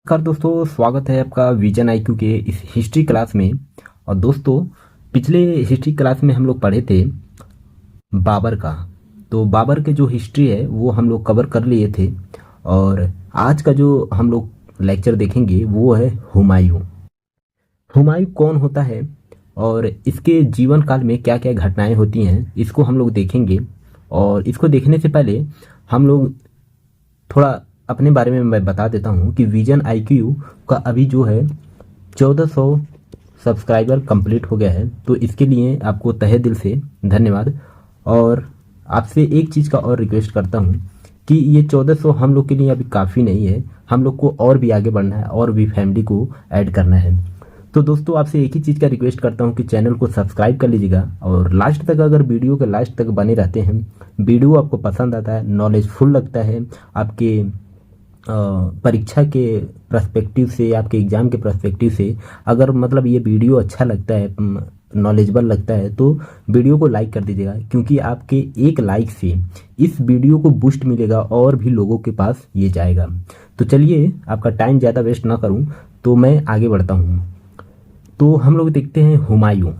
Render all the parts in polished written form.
नमस्कार दोस्तों, स्वागत है आपका विजन आईक्यू के इस हिस्ट्री क्लास में। और दोस्तों, पिछले हिस्ट्री क्लास में हम लोग पढ़े थे बाबर का। तो बाबर के जो हिस्ट्री है वो हम लोग कवर कर लिए थे। और आज का जो हम लोग लेक्चर देखेंगे वो है हुमायूं। हुमायूं कौन होता है और इसके जीवन काल में क्या क्या घटनाएं होती हैं, इसको हम लोग देखेंगे। और इसको देखने से पहले हम लोग थोड़ा अपने बारे में मैं बता देता हूँ कि विजन आईक्यू का अभी जो है 1400 सब्सक्राइबर कंप्लीट हो गया है। तो इसके लिए आपको तहे दिल से धन्यवाद। और आपसे एक चीज़ का और रिक्वेस्ट करता हूँ कि ये 1400 हम लोग के लिए अभी काफ़ी नहीं है, हम लोग को और भी आगे बढ़ना है और भी फैमिली को ऐड करना है। तो दोस्तों, आपसे एक ही चीज़ का रिक्वेस्ट करता हूँ कि चैनल को सब्सक्राइब कर लीजिएगा और लास्ट तक, अगर वीडियो के लास्ट तक बने रहते हैं, वीडियो आपको पसंद आता है, नॉलेजफुल लगता है, आपके परीक्षा के पर्सपेक्टिव से, आपके एग्ज़ाम के पर्सपेक्टिव से अगर मतलब ये वीडियो अच्छा लगता है, नॉलेजेबल लगता है, तो वीडियो को लाइक कर दीजिएगा। क्योंकि आपके एक लाइक से इस वीडियो को बूस्ट मिलेगा और भी लोगों के पास ये जाएगा। तो चलिए, आपका टाइम ज़्यादा वेस्ट ना करूं, तो मैं आगे बढ़ता हूं। तो हम लोग देखते हैं हुमायूं।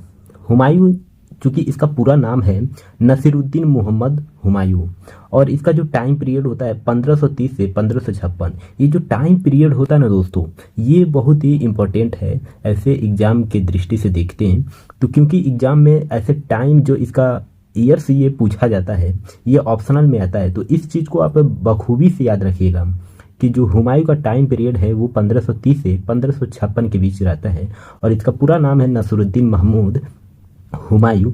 हुमायूं, चूँकि इसका पूरा नाम है नसीरुद्दीन मोहम्मद हुमायूं, और इसका जो टाइम पीरियड होता है 1530 से 1556। ये जो टाइम पीरियड होता है ना दोस्तों, ये बहुत ही इम्पोर्टेंट है ऐसे एग्ज़ाम के दृष्टि से देखते हैं तो। क्योंकि एग्ज़ाम में ऐसे टाइम जो इसका ईयर्स ये पूछा जाता है, ये ऑप्शनल में आता है। तो इस चीज़ को आप बखूबी से याद रखिएगा कि जो हुमायूं का टाइम पीरियड है वो 1530 से 1556 के बीच रहता है। और इसका पूरा नाम है नसीरुद्दीन महमूद हुमायूं,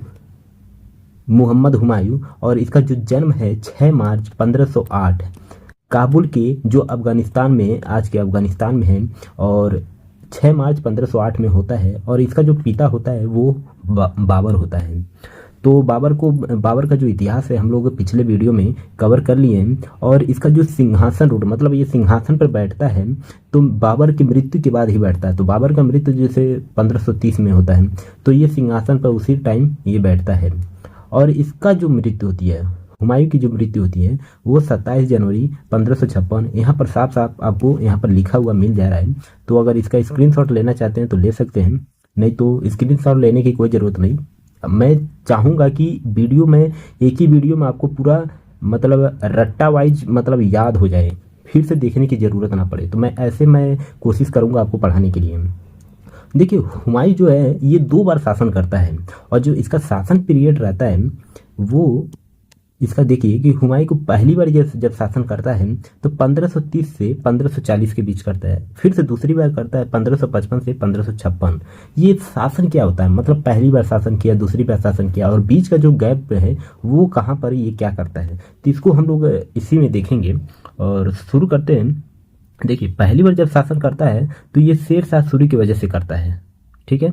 मोहम्मद हुमायूं। और इसका जो जन्म है 6 मार्च 1508 काबुल के, जो अफ़गानिस्तान में, आज के अफ़गानिस्तान में है, और 6 मार्च 1508 में होता है। और इसका जो पिता होता है वो बाबर होता है। तो बाबर का जो इतिहास है हम लोग पिछले वीडियो में कवर कर लिए हैं। और इसका जो सिंहासन रूट, मतलब ये सिंहासन पर बैठता है तो बाबर की मृत्यु के बाद ही बैठता है। तो बाबर का मृत्यु जैसे 1530 में होता है, तो ये सिंहासन पर उसी टाइम ये बैठता है। और इसका जो मृत्यु होती है, हुमायूं की जो मृत्यु होती है, वो 27 जनवरी 1556, यहाँ पर साफ साफ आपको यहाँ पर लिखा हुआ मिल जा रहा है। तो अगर इसका स्क्रीनशॉट लेना चाहते हैं तो ले सकते हैं, नहीं तो स्क्रीनशॉट लेने की कोई ज़रूरत नहीं। मैं चाहूँगा कि वीडियो में, एक ही वीडियो में आपको पूरा मतलब रट्टा वाइज मतलब याद हो जाए, फिर से देखने की ज़रूरत ना पड़े। तो मैं कोशिश करूँगा आपको पढ़ाने के लिए। देखिए, हुमायूं जो है ये 2 बार शासन करता है। और जो इसका शासन पीरियड रहता है वो इसका, देखिए कि हुमायूं को पहली बार जब शासन करता है तो 1530 से 1540 के बीच करता है। फिर से दूसरी बार करता है 1555 से 1556। ये शासन क्या होता है, मतलब पहली बार शासन किया, दूसरी बार शासन किया, और बीच का जो गैप है वो कहाँ पर ये क्या करता है, तो इसको हम लोग इसी में देखेंगे। और शुरू करते हैं। देखिए, पहली बार जब शासन करता है तो ये शेर शाह सूरी की वजह से करता है, ठीक है।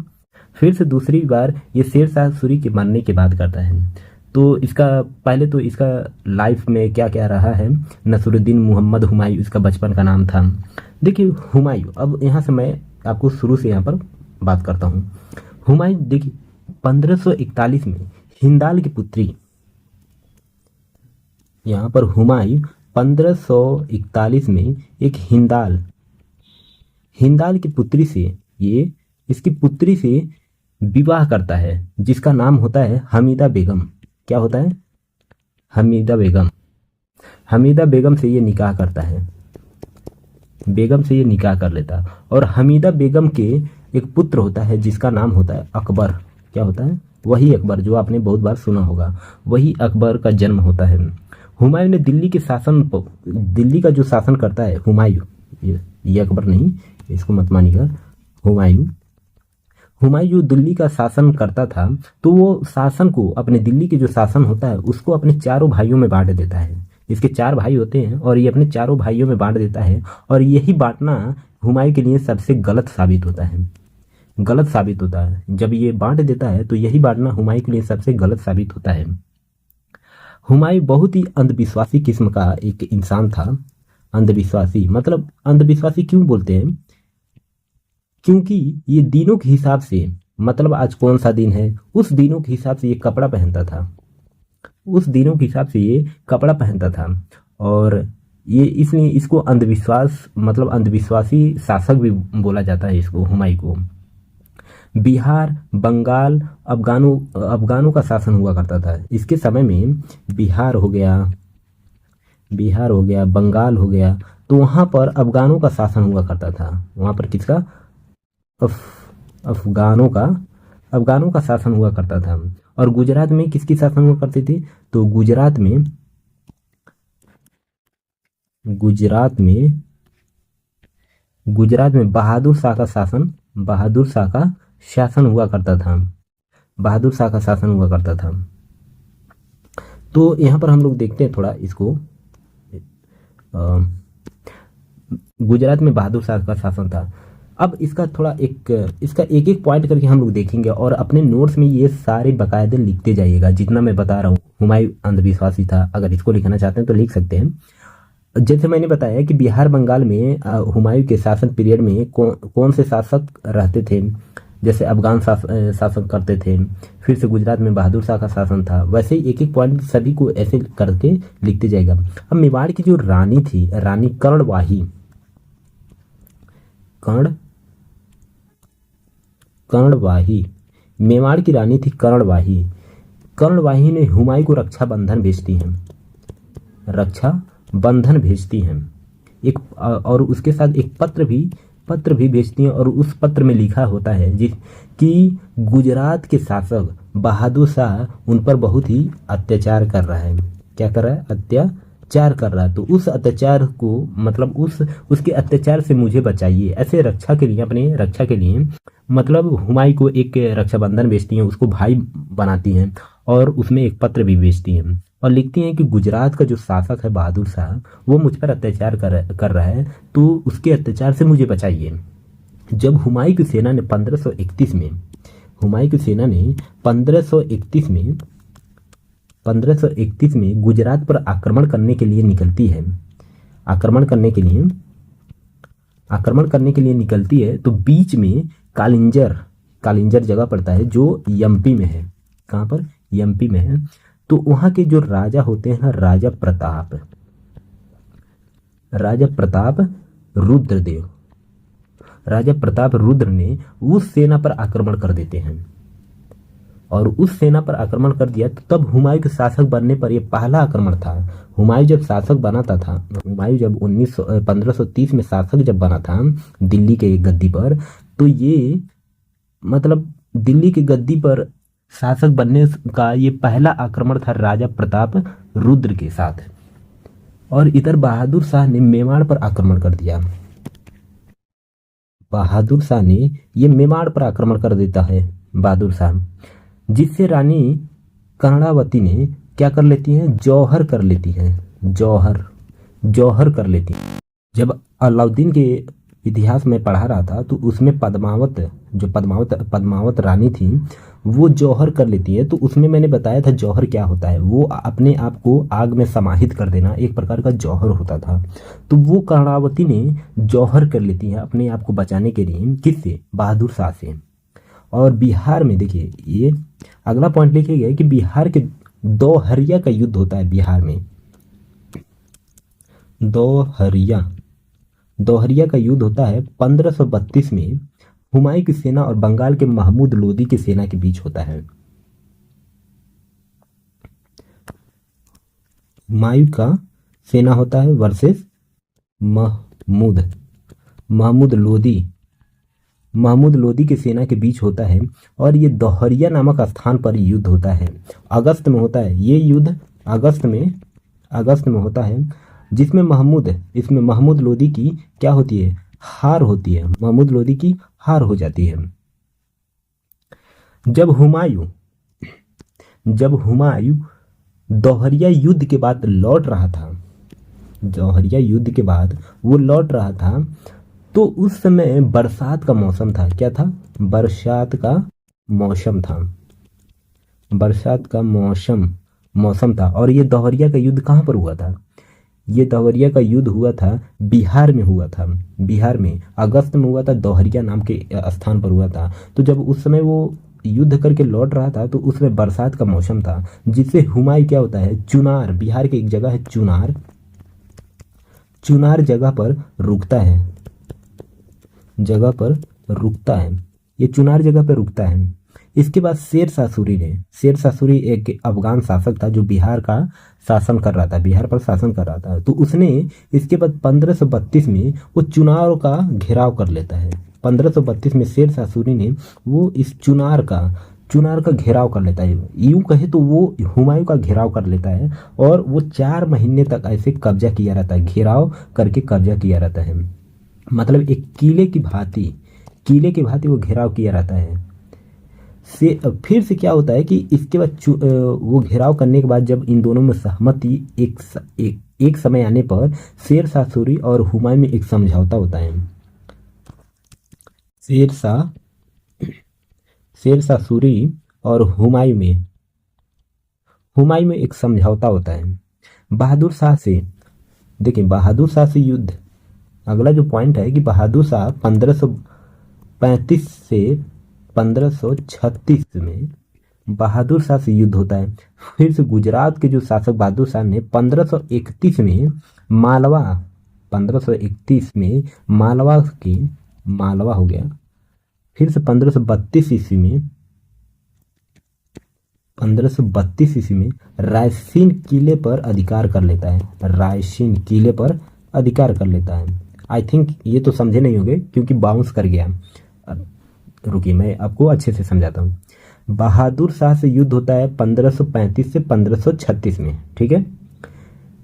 फिर से दूसरी बार ये शेर शाह सूरी के मरने के बाद करता है। तो इसका पहले तो इसका लाइफ में क्या क्या रहा है। नसीरुद्दीन मोहम्मद हुमायूं इसका बचपन का नाम था। देखिए हुमायूं, अब यहाँ से मैं आपको शुरू से यहाँ पर बात करता हूँ। हुमायूं देखिए 1541 में हिंदाल की पुत्री, यहाँ पर हुमायूं 1541 में एक हिंदाल की पुत्री से, ये इसकी पुत्री से विवाह करता है, जिसका नाम होता है हमीदा बेगम। क्या होता है? हमीदा बेगम। हमीदा बेगम से ये निकाह करता है, बेगम से ये निकाह कर लेता है। और हमीदा बेगम के एक पुत्र होता है जिसका नाम होता है अकबर। क्या होता है? वही अकबर जो आपने बहुत बार सुना होगा, वही अकबर का जन्म होता है। हुमायूं ने दिल्ली का जो शासन करता है हुमायूं, ये अकबर नहीं, इसको मत मानिएगा, हुमायूं जो दिल्ली का शासन करता था, तो वो शासन को, अपने दिल्ली के जो शासन होता है उसको अपने चारों भाइयों में बांट देता है। इसके 4 भाई होते हैं और ये अपने चारों भाइयों में बांट देता है। और यही बांटना हुमायूं के लिए सबसे गलत साबित होता है। जब ये बांट देता है तो यही बांटना हुमायूं के लिए सबसे गलत साबित होता है। हुमायूं बहुत ही अंधविश्वासी किस्म का एक इंसान था। अंधविश्वासी मतलब, अंधविश्वासी क्यों बोलते हैं? क्योंकि ये दिनों के हिसाब से, मतलब आज कौन सा दिन है, उस दिनों के हिसाब से ये कपड़ा पहनता था। और ये इसलिए इसको अंधविश्वास मतलब अंधविश्वासी शासक भी बोला जाता है इसको, हुमायूं को। बिहार, बंगाल, अफगानों का शासन हुआ करता था इसके समय में। बिहार हो गया, बंगाल हो गया, तो वहाँ पर अफगानों का शासन हुआ करता था। वहाँ पर किसका? अफगानों का शासन हुआ करता था। और गुजरात में किसकी शासन हुआ करती थी? तो गुजरात में बहादुर शाह का शासन हुआ करता था। बहादुर शाह का शासन हुआ करता था। तो यहाँ पर हम लोग देखते हैं थोड़ा इसको। गुजरात में बहादुर शाह का शासन था। अब इसका एक एक पॉइंट करके हम लोग देखेंगे और अपने नोट्स में ये सारे बाकायदे लिखते जाइएगा जितना मैं बता रहा हूँ। हुमायूं अंधविश्वासी था, अगर इसको लिखना चाहते हैं तो लिख सकते हैं। जैसे मैंने बताया कि बिहार बंगाल में हुमायूं के शासन पीरियड में कौन से शासक रहते थे। जैसे अफगान शासन करते थे, फिर से गुजरात में बहादुर शाह का शासन था। वैसे ही एक एक पॉइंट सभी को ऐसे करके लिखते जाएगा। अब मेवाड़ की जो रानी थी, रानी कर्णवाही, मेवाड़ की रानी थी कर्णवाही ने हुमायूं को रक्षा बंधन भेजती हैं एक, और उसके साथ एक पत्र भी भेजती हैं। और उस पत्र में लिखा होता है कि गुजरात के शासक बहादुर शाह उन पर बहुत ही अत्याचार कर रहा है। क्या कर रहा है? अत्याचार कर रहा है। तो उस अत्याचार को मतलब उसके अत्याचार से मुझे बचाइए। ऐसे अपने रक्षा के लिए मतलब हुमायूं को एक रक्षाबंधन भेजती हैं, उसको भाई बनाती हैं और उसमें एक पत्र भी भेजती हैं और लिखती हैं कि गुजरात का जो शासक है बहादुर शाह, वो मुझ पर अत्याचार कर रहा है, तो उसके अत्याचार से मुझे बचाइए। जब हुमायूं की सेना ने 1531 में गुजरात पर आक्रमण करने के लिए निकलती है तो बीच में कालिंजर जगह पड़ता है जो एमपी में है। कहाँ पर? एमपी में है। तो वहाँ के जो राजा होते हैं, राजा प्रताप रुद्र ने उस सेना पर आक्रमण कर देते हैं। और उस सेना पर आक्रमण कर दिया तो तब हुमायूं के शासक बनने पर यह पहला आक्रमण था। हुमायूं जब 1530 में शासक जब बना था दिल्ली के गद्दी पर, तो ये मतलब दिल्ली की गद्दी पर शासक बनने का ये पहला आक्रमण था राजा प्रताप रुद्र के साथ। और इधर बहादुर शाह ने मेवाड़ पर आक्रमण कर दिया। बहादुर शाह ने ये मेवाड़ पर आक्रमण कर देता है बहादुर शाह, जिससे रानी कर्णावती ने क्या कर लेती हैं? जौहर कर लेती हैं। जब अलाउद्दीन के इतिहास में पढ़ा रहा था तो उसमें पद्मावत रानी थी, वो जौहर कर लेती है। तो उसमें मैंने बताया था जौहर क्या होता है, वो अपने आप को आग में समाहित कर देना एक प्रकार का जौहर होता था। तो वो कर्णावती ने जौहर कर लेती है अपने आप को बचाने के लिए। किससे? बहादुर शाह से। और बिहार में देखिए, ये अगला पॉइंट लिखे गया कि बिहार के दोहरिया का युद्ध होता है। बिहार में दोहरिया का युद्ध होता है 1532 में। हुमायूं की सेना और बंगाल के महमूद लोदी की सेना के बीच होता है। हुमायूं का सेना होता है वर्सेस महमूद लोदी की सेना के बीच होता है। और ये दोहरिया नामक स्थान पर युद्ध होता है। अगस्त में होता है ये युद्ध, अगस्त में होता है, जिसमें महमूद लोदी की क्या होती है? हार होती है। महमूद लोदी की हार हो जाती है। जब हुमायूं दोहरिया युद्ध के बाद लौट रहा था, तो उस समय बरसात का मौसम था। क्या था? बरसात का मौसम था। और ये दोहरिया का युद्ध कहाँ पर हुआ था? ये दोहरिया का युद्ध हुआ था बिहार में अगस्त में हुआ था। दोहरिया नाम के स्थान पर हुआ था। तो जब उस समय वो युद्ध करके लौट रहा था तो उसमें बरसात का मौसम था, जिससे हुमायूं क्या होता है? चुनार, बिहार की एक जगह है चुनार, चुनार जगह पर रुकता है, जगह पर रुकता है, ये चुनार जगह पर रुकता है। इसके बाद शेर शाह सूरी ने, शेर शाह सूरी एक अफगान शासक था जो बिहार का शासन कर रहा था, बिहार पर शासन कर रहा था। तो उसने इसके बाद 1532 में वो चुनार का घेराव कर लेता है। 1532 में शेर शाह सूरी ने वो इस चुनार का घेराव कर लेता है। यूं कहे तो वो हुमायूं का घेराव कर लेता है और वो 4 महीने तक ऐसे कब्जा किया रहता है, घेराव करके कब्जा किया रहता है। मतलब एक किले की भांति वो घेराव किया रहता है। फिर से क्या होता है कि इसके बाद वो घेराव करने के बाद जब इन दोनों में सहमति एक समय आने पर शेर शाह सूरी और हुमायूं में एक समझौता होता है। शेर शाह सूरी और हुमायूं में एक समझौता होता है। बहादुर शाह से, देखिए बहादुर शाह से युद्ध, अगला जो पॉइंट है कि बहादुर शाह 1535 से 1536 में बहादुर शाह से युद्ध होता है। फिर से गुजरात के जो शासक बहादुर शाह ने 1531 में मालवा, 1531 में मालवा हो गया। फिर से 1532 ईस्वी में रायसीन किले पर अधिकार कर लेता है, रायसीन किले पर अधिकार कर लेता है। आई थिंक ये तो समझे नहीं होंगे क्योंकि बाउंस कर गया। रुकिए मैं आपको अच्छे से समझाता हूँ। बहादुर शाह से युद्ध होता है 1535 से 1536 में, ठीक है।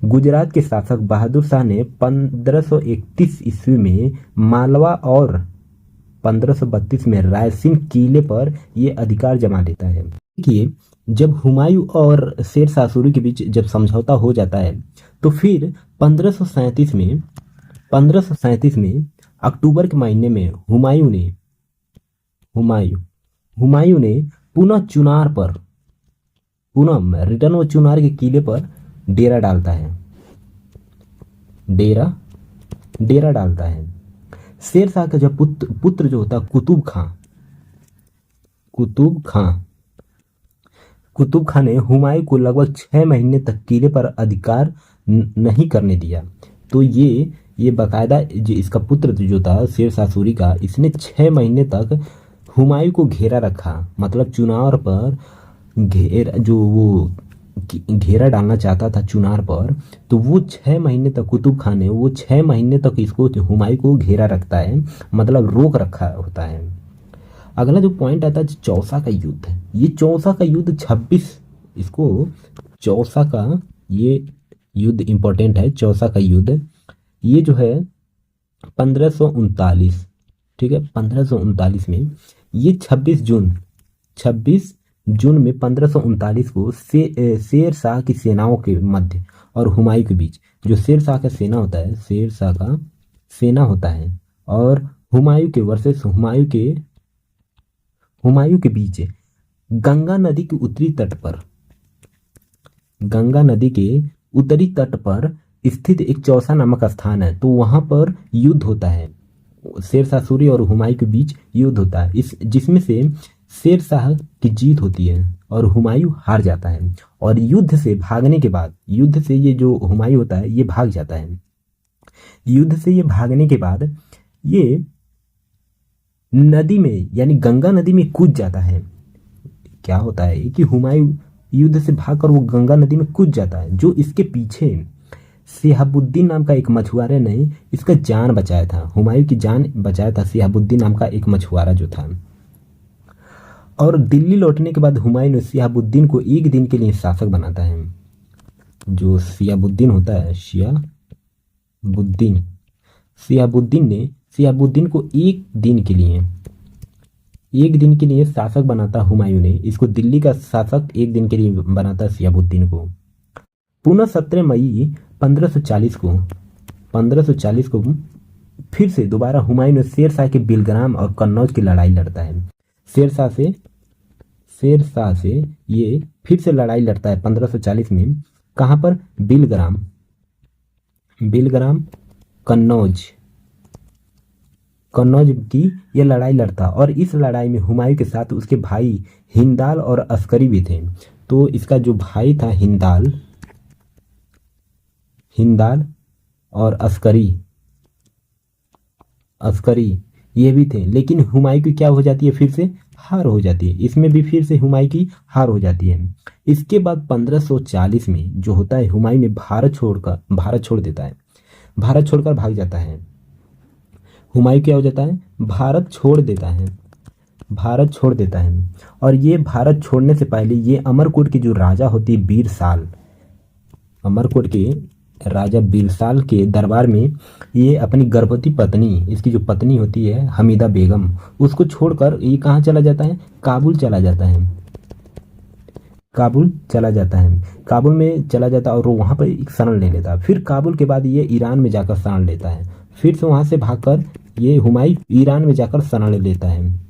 गुजरात के शासक बहादुर शाह ने 1531 ईस्वी में मालवा और 1532 में रायसीन किले पर ये अधिकार जमा लेता है। देखिए जब हुमायूं और शेर शाह सूरी के बीच जब समझौता हो जाता है तो फिर 1537 में अक्टूबर के महीने में हुमायूं ने पुनः रिटर्न वो चुनार के किले पर डेरा डालता है। शेर शाह का जब पुत्र जो होता है कुतुब खां ने हुमायूं को लगभग 6 महीने तक किले पर अधिकार नहीं करने दिया। तो ये बाकायदा जो इसका पुत्र जो था शेर शाह सूरी का, इसने 6 महीने तक हुमायूं को घेरा रखा। मतलब चुनार पर घेरा डालना चाहता था चुनार पर, तो वो 6 महीने तक कुतुब खान ने वो 6 महीने तक इसको हुमायूं को घेरा रखता है, मतलब रोक रखा होता है। अगला जो पॉइंट आता है चौसा का युद्ध है। ये चौसा का युद्ध 26, इसको चौसा का ये युद्ध इंपॉर्टेंट है। चौसा का युद्ध ये जो है 1539, ठीक है, 1539 में ये 26 जून में 1539 को शेर शाह की सेनाओं के मध्य और हुमायूं के बीच, जो शेर शाह का सेना होता है और हुमायूं के वर्सेस हुमायूं के बीच गंगा नदी के उत्तरी तट पर स्थित एक चौसा नामक स्थान है। तो वहां पर युद्ध होता है, शेर शाह सूरी और हुमायूं के बीच युद्ध होता है, जिसमें से शेर शाह की जीत होती है और हुमायूं हार जाता है। और युद्ध से भागने के बाद, युद्ध से ये जो हुमायूं होता है ये भाग जाता है। युद्ध से ये भागने के बाद ये नदी में यानी गंगा नदी में कूद जाता है। क्या होता है कि हुमायूं युद्ध से भागकर वो गंगा नदी में कूद जाता है। जो इसके पीछे सिहाबुद्दीन नाम का एक मछुआरे ने इसका जान बचाया था, हुमायूं की जान बचाया था सिहाबुद्दीन नाम का एक मछुआरा जो था। और दिल्ली लौटने के बाद हुमायूं ने सिहाबुद्दीन को 1 दिन के लिए शासक बनाता है। जो सिहाबुद्दीन होता है, सिहाबुद्दीन को 1 दिन के लिए शासक बनाता हुमायूं ने। इसको दिल्ली का शासक 1 दिन के लिए बनाता सिहाबुद्दीन को। पुनः 17 मई 1540 को फिर से दोबारा हुमायूं ने शेर शाह के बिलग्राम और कन्नौज की लड़ाई लड़ता है। शेर शाह से ये फिर से लड़ाई लड़ता है 1540 में। कहाँ पर? बिलग्राम कन्नौज की ये लड़ाई लड़ता और इस लड़ाई में हुमायूं के साथ उसके भाई हिंदाल और अस्करी भी थे। तो इसका जो भाई था हिंदाल और अस्करी अस्करी ये भी थे, लेकिन हुमायूं की क्या हो जाती है, फिर से हार हो जाती है। इसमें भी फिर से हुमायूं की हार हो जाती है। इसके बाद 1540 में जो होता है, हुमायूं ने भारत छोड़ देता है, भारत छोड़कर भाग जाता है। हुमायूं क्या हो जाता है, भारत छोड़ देता है, भारत छोड़ देता है। और ये भारत छोड़ने से पहले ये अमरकोट की जो राजा होती है बीरसाल, अमरकोट के राजा बीरसाल के दरबार में ये अपनी गर्भवती पत्नी, इसकी जो पत्नी होती है हमीदा बेगम, उसको छोड़कर ये कहाँ चला जाता है, काबुल चला जाता है, काबुल चला जाता है। काबुल में चला जाता है और वहाँ पर एक शरण ले लेता है। फिर काबुल के बाद ये ईरान में जाकर शरण लेता है। फिर से वहाँ से भागकर ये हुमायूं ईरान में जाकर शरण ले लेता है।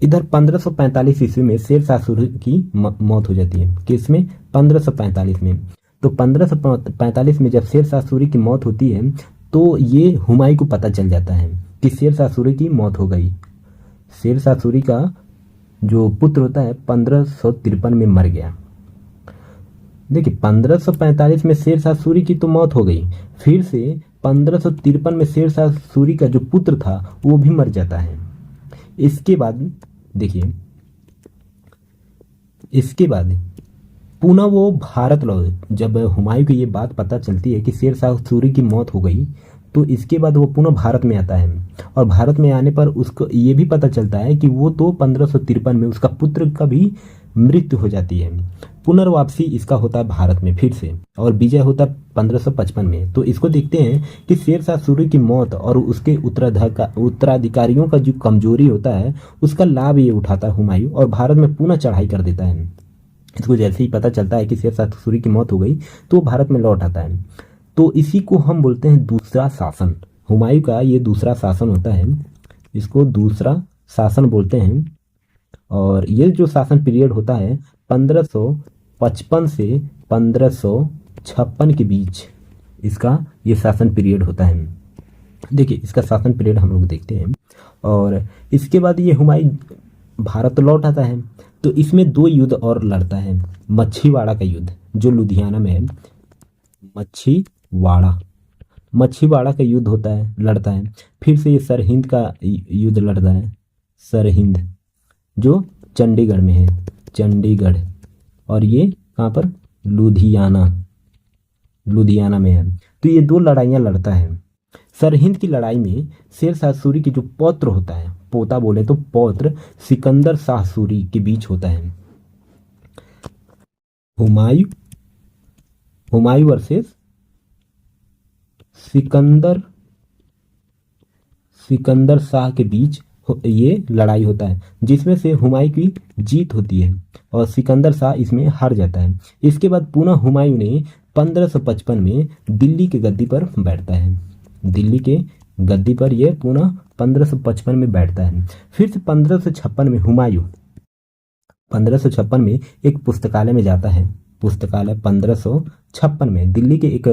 इधर 1545 ईस्वी में शेर शाह सूरी की मौत हो जाती है। किसमें, 1545 में। तो 1545 में जब शेर शाह सूरी की मौत होती है तो ये हुमायूं को पता चल जाता है कि शेर शाह सूरी की मौत हो गई। शेर शाह सूरी का जो पुत्र होता है 1553 में मर गया। देखिए 1545 में शेर शाह सूरी की तो मौत हो गई, फिर से 1553 में शेर शाह सूरी का जो पुत्र था वो भी मर जाता है। इसके बाद देखिए, इसके बाद पुनः वो भारत लौट, जब हुमायूं को ये बात पता चलती है कि शेर शाह सूरी की मौत हो गई, तो इसके बाद वो पुनः भारत में आता है। और भारत में आने पर उसको ये भी पता चलता है कि वो तो 1553 में उसका पुत्र का भी मृत्यु हो जाती है। पुनर्वापसी इसका होता है भारत में फिर से, और विजय होता है 1555 में। तो इसको देखते हैं कि शेर शाह सूरी की मौत और उसके उत्तराधिकारियों का जो कमजोरी होता है उसका लाभ ये उठाता है हुमायूं, और भारत में पुनः चढ़ाई कर देता है। इसको जैसे ही पता चलता है कि शेर शाह सूरी की मौत हो गई तो वो भारत में लौट आता है। तो इसी को हम बोलते हैं दूसरा शासन। हुमायूं का ये दूसरा शासन होता है, इसको दूसरा शासन बोलते हैं। और ये जो शासन पीरियड होता है 1555 से 1556 के बीच इसका ये शासन पीरियड होता है। देखिए इसका शासन पीरियड हम लोग देखते हैं। और इसके बाद ये हुमायूं भारत लौट आता है। तो इसमें दो युद्ध और लड़ता है। मच्छीवाड़ा का युद्ध जो लुधियाना में है, मच्छीवाड़ा का युद्ध होता है, लड़ता है। फिर से ये सरहिंद का युद्ध लड़ता है, सरहिंद जो चंडीगढ़ में है, चंडीगढ़। और ये कहाँ पर, लुधियाना में है। तो ये दो लड़ाइयाँ लड़ता है। सरहिंद की लड़ाई में शेर शाह सूरी की जो पौत्र होता है, पोता बोले तो पौत्र, सिकंदर शाह सूरी के बीच होता है। हुमायूं वर्सेस सिकंदर शाह के बीच ये लड़ाई होता है, जिसमें से हुमायूं की जीत होती है और सिकंदर शाह इसमें हार जाता है। इसके बाद पुनः हुमायूं ने 1555 में दिल्ली के गद्दी पर बैठता है, दिल्ली के गद्दी पर ये पुनः 1555 में बैठता है। फिर से 1556 में हुमायूं 1556 में एक पुस्तकालय में जाता है। पुस्तकालय 1556 में दिल्ली के एक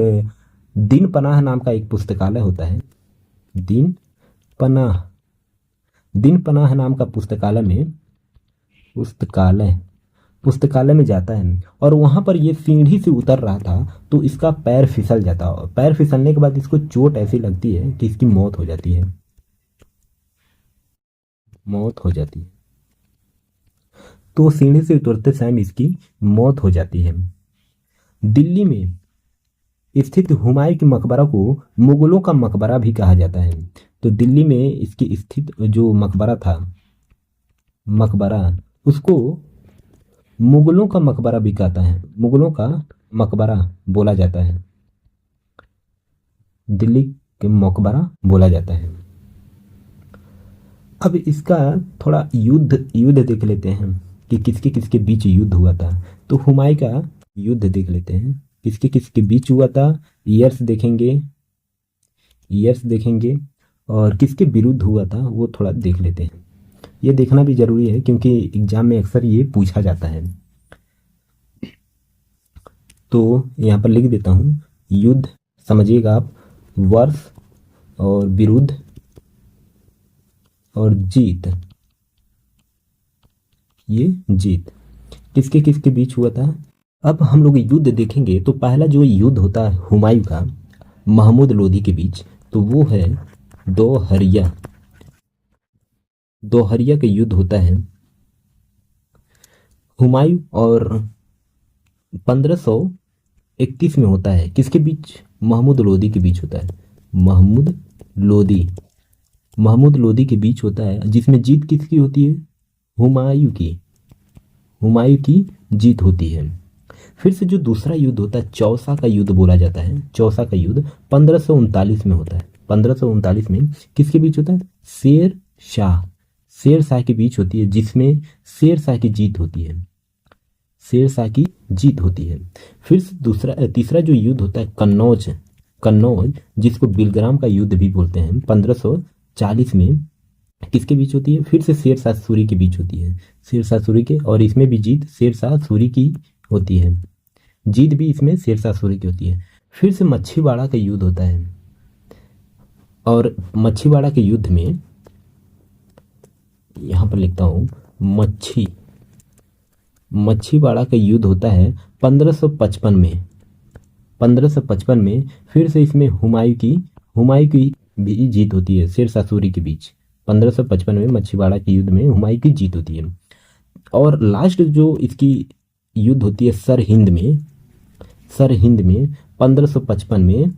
दिन पनाह नाम का एक पुस्तकालय होता है, दिन पनाह नाम का पुस्तकालय में जाता है। और वहां पर ये सीढ़ी से उतर रहा था तो इसका पैर फिसल जाता है। पैर फिसलने के बाद इसको चोट ऐसी लगती है कि इसकी मौत हो जाती है, तो सीढ़ी से उतरते समय इसकी मौत हो जाती है। दिल्ली में स्थित हुमायूं के मकबरा को मुगलों का मकबरा भी कहा जाता है। तो दिल्ली में इसकी स्थित जो मकबरा था, उसको मुगलों का मकबरा भी कहता है, मुगलों का मकबरा बोला जाता है, दिल्ली के मकबरा बोला जाता है। अब इसका थोड़ा युद्ध देख लेते हैं कि किसके किसके बीच युद्ध हुआ था। तो हुमायूं का युद्ध देख लेते हैं, किसके किसके बीच हुआ था, ईयर्स देखेंगे और किसके विरुद्ध हुआ था वो थोड़ा देख लेते हैं। ये देखना भी जरूरी है क्योंकि एग्जाम में अक्सर ये पूछा जाता है। तो यहाँ पर लिख देता हूँ, युद्ध समझिएगा आप, वर्ष और विरुद्ध और जीत। ये जीत किसके किसके बीच हुआ था। अब हम लोग युद्ध देखेंगे तो पहला जो युद्ध होता है हुमायूं का, महमूद लोधी के बीच, तो वो है दोहरिया। दोहरिया का युद्ध होता है हुमायूं और 1531 में होता है। किसके बीच? महमूद लोधी के बीच होता है। महमूद लोधी, महमूद लोधी के बीच होता है, जिसमें जीत किसकी होती है? हुमायूं की। हुमायूं की जीत होती है। फिर से जो दूसरा युद्ध होता है चौसा का युद्ध बोला जाता है। चौसा का युद्ध 1539 में होता है। 1539 में किसके बीच होता है? शेर शाह, शेर शाह के बीच होती है, जिसमें शेर शाह की जीत होती है। शेर शाह की जीत होती है। फिर से तीसरा जो युद्ध होता है कन्नौज, कन्नौज जिसको बिलग्राम का युद्ध भी बोलते हैं, 1540 में किसके बीच होती है? फिर से शेर शाह सूरी के बीच होती है। शेर शाह सूरी के, और इसमें भी जीत शेर शाह सूरी की होती है। जीत भी इसमें शेर शाह सूरी की होती है। फिर से मच्छीवाड़ा का युद्ध होता है, और मच्छीवाड़ा के युद्ध में यहाँ पर लिखता हूँ मच्छीवाड़ा का युद्ध होता है 1555 में। 1555 में फिर से इसमें हुमायूं की भी जीत होती है शेर शाह सूरी के बीच। 1555 में मच्छीवाड़ा के युद्ध में हुमायूं की जीत होती है। और लास्ट जो इसकी युद्ध होती है सरहिंद में, सरहिंद में 1555 में,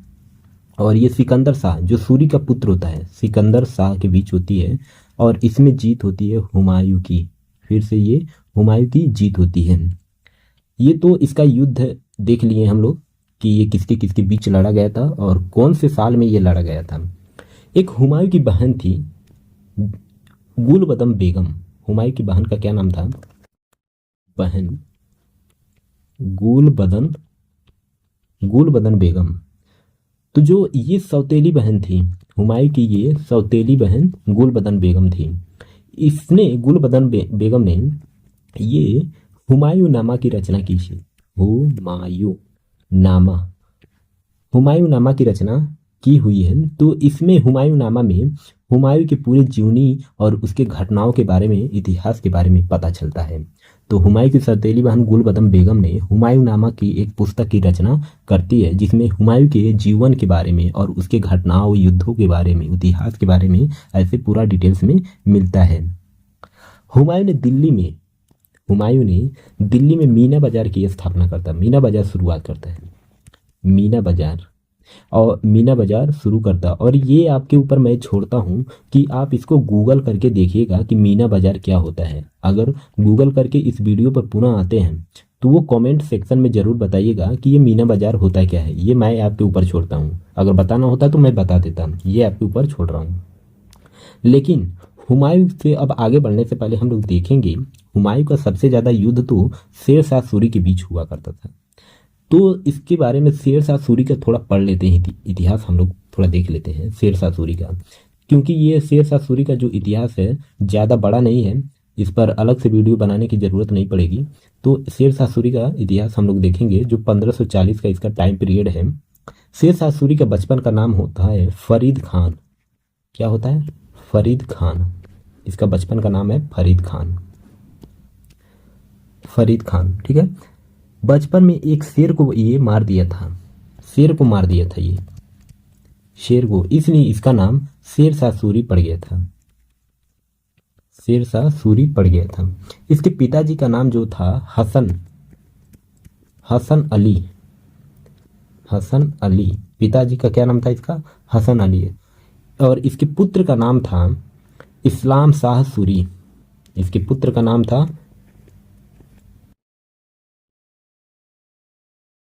और ये सिकंदर शाह जो सूरी का पुत्र होता है, सिकंदर शाह के बीच होती है, और इसमें जीत होती है हुमायूं की। फिर से ये हुमायूं की जीत होती है। ये तो इसका युद्ध देख लिए हम लोग कि ये किसके किसके बीच लड़ा गया था और कौन से साल में ये लड़ा गया था। एक हुमायूं की बहन थी गुलबदन बेगम। हुमायूं की बहन का क्या नाम था? बहन गुलबदन बेगम। तो जो ये सौतेली बहन थी हुमायूं की, ये सौतेली बहन गुलबदन बेगम थी। इसने गुलबदन बेगम ने ये हुमायूं नामा की रचना की थी। हुमायूं नामा की रचना की हुई है। तो इसमें हुमायूं नामा में हुमायूं के पूरे जीवनी और उसके घटनाओं के बारे में, इतिहास के बारे में पता चलता है। तो हुमायूं की सौतेली बहन गुलबदन बेगम ने हुमायूं नामा की एक पुस्तक की रचना करती है, जिसमें हुमायूं के जीवन के बारे में और उसके घटनाओं, युद्धों के बारे में, इतिहास के बारे में ऐसे पूरा डिटेल्स में मिलता है। हुमायूं ने दिल्ली में मीना बाजार की स्थापना करता है। मीना बाजार शुरुआत करता है, मीना बाजार शुरू करता। और ये आपके ऊपर मैं छोड़ता हूँ कि आप इसको गूगल करके देखिएगा कि मीना बाजार क्या होता है। अगर गूगल करके इस वीडियो पर पुनः आते हैं तो वो कमेंट सेक्शन में ज़रूर बताइएगा कि ये मीना बाजार होता क्या है। ये मैं आपके ऊपर छोड़ता हूँ, अगर बताना होता तो मैं बता देता, ये आपके ऊपर छोड़ रहा हूँ। लेकिन हुमायूं से अब आगे बढ़ने से पहले हम लोग देखेंगे हुमायूं का सबसे ज़्यादा युद्ध तो शेर शाह सूरी के बीच हुआ करता था। तो इसके बारे में शेर शाह सूरी का थोड़ा पढ़ लेते हैं, इतिहास हम लोग थोड़ा देख लेते हैं शेर शाह सूरी का, क्योंकि ये शेर शाह सूरी का जो इतिहास है ज़्यादा बड़ा नहीं है, इस पर अलग से वीडियो बनाने की ज़रूरत नहीं पड़ेगी। तो शेर शाह सूरी का इतिहास हम लोग देखेंगे, जो 1540 का इसका टाइम पीरियड है। शेर शाह सूरी का बचपन का नाम होता है फरीद खान। क्या होता है? फरीद खान। इसका बचपन का नाम है फरीद खान। फरीद खान, ठीक है। बचपन में एक शेर को ये मार दिया था, शेर को मार दिया था ये शेर को, इसलिए इसका नाम शेर शाह सूरी पड़ गया था। शेर शाह सूरी पड़ गया था। इसके पिताजी का नाम जो था हसन अली। पिताजी का क्या नाम था इसका? हसन अली। और इसके पुत्र का नाम था इस्लाम शाह सूरी। इसके पुत्र का नाम था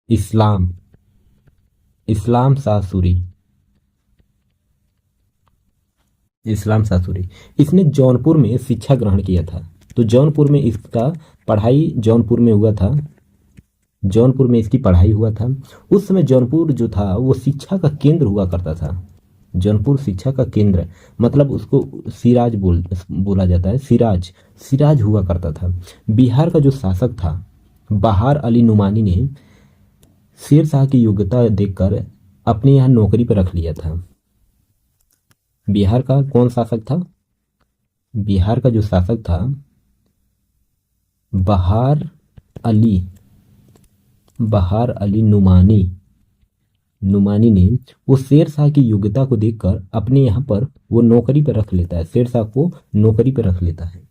इस्लाम शाह सूरी। इस्लाम शाह सूरी। इसने जौनपुर में शिक्षा ग्रहण किया था। तो जौनपुर में इसका पढ़ाई जौनपुर में हुआ था। जौनपुर में इसकी पढ़ाई हुआ था। उस समय जौनपुर जो था वो शिक्षा का केंद्र हुआ करता था। जौनपुर शिक्षा का केंद्र, मतलब उसको सिराज बोला जाता है। सिराज हुआ करता था। बिहार का जो शासक था बहार अली नुमानी ने शेर शाह की योग्यता देखकर अपने यहाँ नौकरी पर रख लिया था। बिहार का कौन शासक था? बिहार का जो शासक था बहार अली नुमानी। नुमानी ने वो शेर शाह की योग्यता को देखकर अपने यहाँ पर वो नौकरी पर रख लेता है, शेर शाह को नौकरी पर रख लेता है।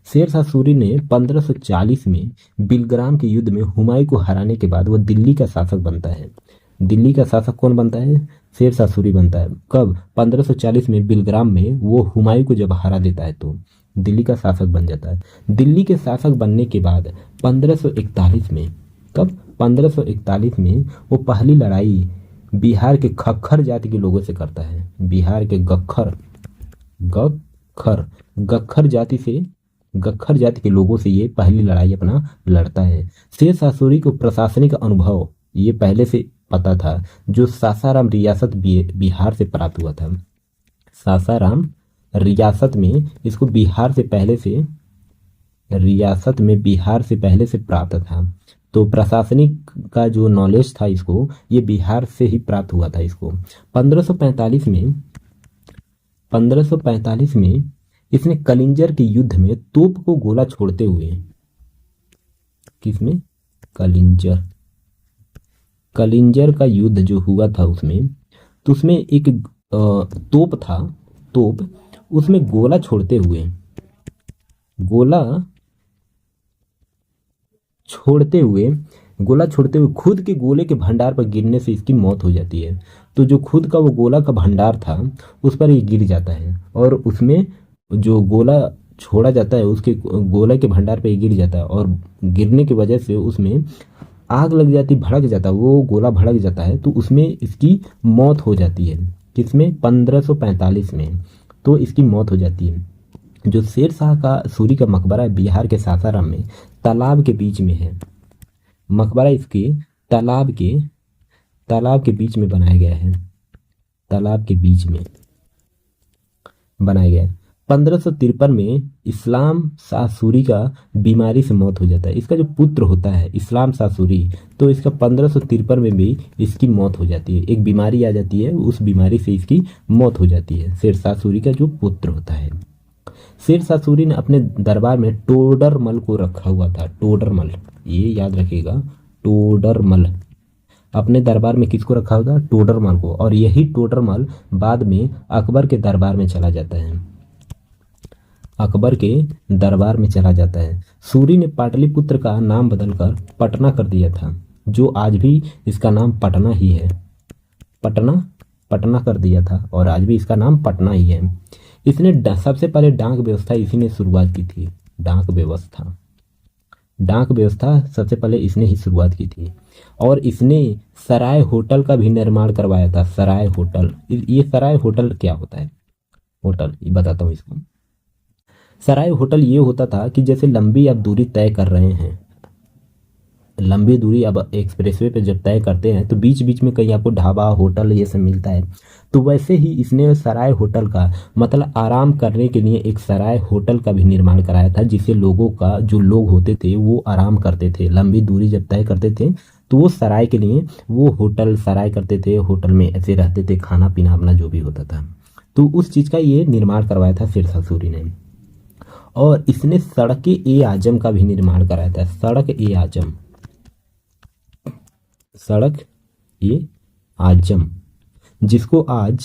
शेर शाह सूरी ने 1540 में बिलग्राम के युद्ध में हुमायूं को हराने के बाद वो दिल्ली का शासक बनता है। दिल्ली का शासक कौन बनता है? शेर शाह सूरी बनता है। कब? 1540 में बिलग्राम में वो हुमायूं को जब हरा देता है तो दिल्ली का शासक बन जाता है। दिल्ली के शासक बनने के बाद 1541 में, कब? 1541 में वो पहली लड़ाई बिहार के खक्खर जाति के लोगों से करता है। बिहार के गख्खर गख्खर जाति के लोगों से ये पहली लड़ाई अपना लड़ता है। शेर शाह सूरी को प्रशासनिक अनुभव ये पहले से पता था, जो सासाराम रियासत बिहार से प्राप्त हुआ था। सासाराम रियासत में इसको बिहार से पहले से प्राप्त था। तो प्रशासनिक का जो नॉलेज था इसको, ये बिहार से ही प्राप्त हुआ था इसको। 1545 में इसने कलिंजर के युद्ध में तोप को गोला छोड़ते हुए, किसमें? कलिंजर का युद्ध जो हुआ था उसमें, तो उसमें एक तोप था, उसमें गोला छोड़ते हुए खुद के गोले के भंडार पर गिरने से इसकी मौत हो जाती है। तो जो खुद का वो गोला का भंडार था उस पर ये गिर जाता है, और उसमें जो गोला छोड़ा जाता है उसके गोला के भंडार पे गिर जाता है, और गिरने की वजह से उसमें आग लग जाती, भड़क जाता है, वो गोला भड़क जाता है, तो उसमें इसकी मौत हो जाती है। किसमें? 1545 में तो इसकी मौत हो जाती है। जो शेर शाह का सूरी का मकबरा है बिहार के सासाराम में, तालाब के बीच में है। मकबरा इसके तालाब के बीच में बनाया गया है। 1553 में इस्लाम शाह सूरी का बीमारी से मौत हो जाता है। इसका जो पुत्र होता है इस्लाम शाह सूरी, तो इसका 1553 में भी इसकी मौत हो जाती है। एक बीमारी आ जाती है, उस बीमारी से इसकी मौत हो जाती है। शेर शाह सूरी का जो पुत्र होता है। शेर शाह सूरी ने अपने दरबार में टोडरमल को रखा हुआ था। टोडरमल, ये याद रखिएगा, टोडरमल। अपने दरबार में किसको रखा होगा? टोडरमल को। और यही टोडरमल बाद में अकबर के दरबार में चला जाता है। सूरी ने पाटलिपुत्र का नाम बदलकर पटना कर दिया था, जो आज भी इसका नाम पटना ही है। पटना कर दिया था और आज भी इसका नाम पटना ही है। इसने सबसे पहले डाक व्यवस्था इसी ने शुरुआत की थी। डाक व्यवस्था सबसे पहले इसने ही शुरुआत की थी। और इसने सराय होटल का भी निर्माण करवाया था। सराय होटल, ये सराय होटल क्या होता है? होटल, ये बताता हूँ इसको। सराय होटल ये होता था कि जैसे लंबी आप दूरी तय कर रहे हैं, लंबी दूरी अब एक्सप्रेसवे पे जब तय करते हैं तो बीच बीच में कहीं आपको ढाबा, होटल ये सब मिलता है। तो वैसे ही इसने सराय होटल का मतलब आराम करने के लिए एक सराय होटल का भी निर्माण कराया था, जिससे जो लोग होते थे वो आराम करते थे। लंबी दूरी जब तय करते थे तो वो सराय के लिए वो होटल सराय करते थे, होटल में ऐसे रहते थे, खाना पीना अपना जो भी होता था। तो उस चीज़ का ये निर्माण करवाया था शेर शाह सूरी ने। और इसने सड़क-ए-आजम का भी निर्माण कराया था। सड़क-ए-आजम, जिसको आज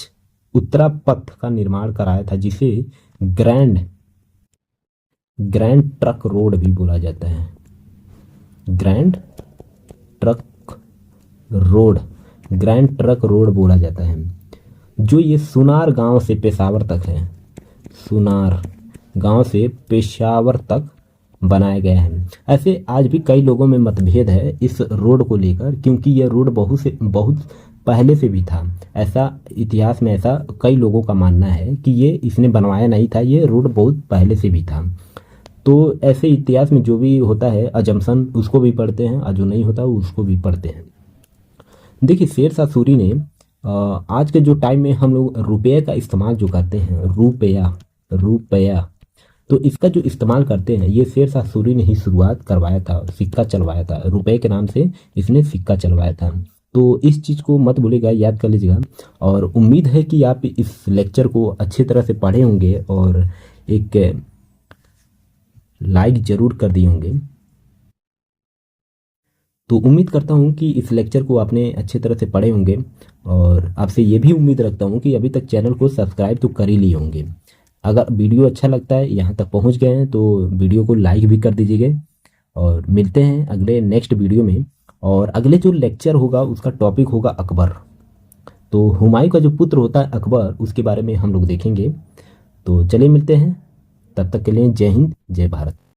उत्तरा पथ का निर्माण कराया था, जिसे ग्रैंड ट्रक रोड भी बोला जाता है। ग्रैंड ट्रक रोड बोला जाता है, जो ये सुनार गांव से पेशावर तक है। सुनार गांव से पेशावर तक बनाया गया है। ऐसे आज भी कई लोगों में मतभेद है इस रोड को लेकर, क्योंकि यह रोड बहुत पहले से भी था। ऐसा इतिहास में ऐसा कई लोगों का मानना है कि ये इसने बनवाया नहीं था, ये रोड बहुत पहले से भी था। तो ऐसे इतिहास में जो भी होता है अजम्पशन, उसको भी पढ़ते हैं, और जो नहीं होता उसको भी पढ़ते हैं। देखिए, शेर शाह सूरी ने आज के जो टाइम में हम लोग रुपये का इस्तेमाल जो करते हैं, रुपया, तो इसका जो इस्तेमाल करते हैं ये शेर शाह सूरी ने ही शुरुआत करवाया था। सिक्का चलवाया था, रुपए के नाम से इसने सिक्का चलवाया था। तो इस चीज़ को मत भूलिएगा, याद कर लीजिएगा। और उम्मीद है कि आप इस लेक्चर को अच्छी तरह से पढ़े होंगे और एक लाइक ज़रूर कर दिए होंगे। तो उम्मीद करता हूँ कि इस लेक्चर को आपने अच्छी तरह से पढ़े होंगे, और आपसे ये भी उम्मीद रखता हूँ कि अभी तक चैनल को सब्सक्राइब तो कर ही लिए होंगे। अगर वीडियो अच्छा लगता है, यहाँ तक पहुँच गए हैं, तो वीडियो को लाइक भी कर दीजिएगा। और मिलते हैं अगले नेक्स्ट वीडियो में। और अगले जो लेक्चर होगा उसका टॉपिक होगा अकबर। तो हुमायूं का जो पुत्र होता है अकबर, उसके बारे में हम लोग देखेंगे। तो चलिए मिलते हैं, तब तक के लिए जय हिंद जय भारत।